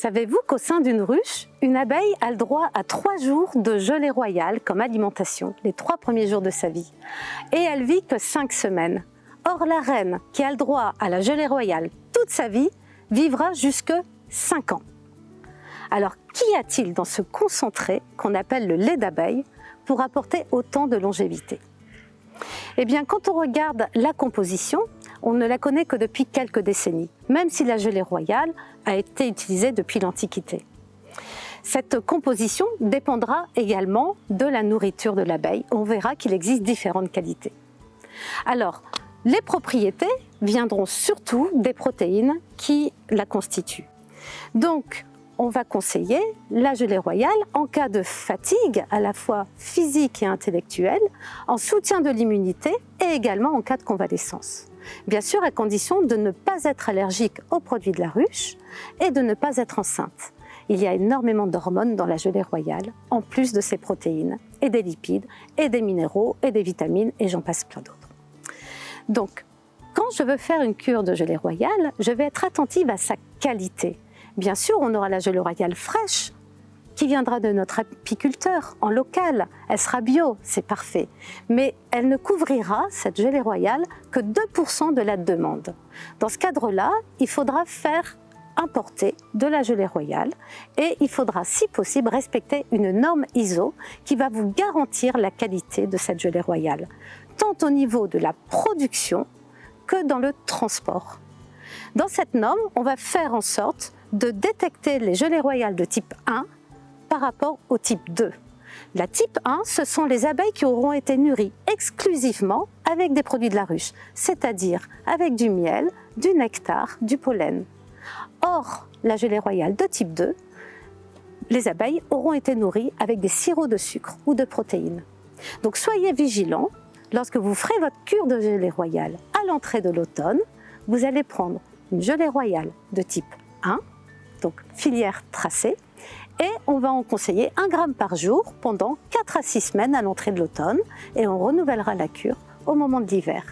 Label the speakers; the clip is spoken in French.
Speaker 1: Savez-vous qu'au sein d'une ruche, une abeille a le droit à 3 jours de gelée royale comme alimentation, les 3 premiers jours de sa vie. Et elle vit que 5 semaines. Or, la reine, qui a le droit à la gelée royale toute sa vie, vivra jusque 5 ans. Alors, qu'y a-t-il dans ce concentré qu'on appelle le lait d'abeille pour apporter autant de longévité? Eh bien, quand on regarde la composition, on ne la connaît que depuis quelques décennies, même si la gelée royale a été utilisée depuis l'Antiquité. Cette composition dépendra également de la nourriture de l'abeille. On verra qu'il existe différentes qualités. Alors, les propriétés viendront surtout des protéines qui la constituent. Donc, on va conseiller la gelée royale en cas de fatigue, à la fois physique et intellectuelle, en soutien de l'immunité et également en cas de convalescence. Bien sûr, à condition de ne pas être allergique aux produits de la ruche et de ne pas être enceinte. Il y a énormément d'hormones dans la gelée royale, en plus de ces protéines, et des lipides, et des minéraux, et des vitamines, et j'en passe plein d'autres. Donc, quand je veux faire une cure de gelée royale, je vais être attentive à sa qualité. Bien sûr, on aura la gelée royale fraîche qui viendra de notre apiculteur en local. Elle sera bio, c'est parfait. Mais elle ne couvrira, cette gelée royale, que 2% de la demande. Dans ce cadre-là, il faudra faire importer de la gelée royale et il faudra, si possible, respecter une norme ISO qui va vous garantir la qualité de cette gelée royale, tant au niveau de la production que dans le transport. Dans cette norme, on va faire en sorte de détecter les gelées royales de type 1 par rapport au type 2. La type 1, ce sont les abeilles qui auront été nourries exclusivement avec des produits de la ruche, c'est-à-dire avec du miel, du nectar, du pollen. Or, la gelée royale de type 2, les abeilles auront été nourries avec des sirops de sucre ou de protéines. Donc soyez vigilants, lorsque vous ferez votre cure de gelée royale à l'entrée de l'automne, vous allez prendre une gelée royale de type 1, donc filière tracée, et on va en conseiller 1 gramme par jour pendant 4 à 6 semaines à l'entrée de l'automne et on renouvellera la cure au moment de l'hiver.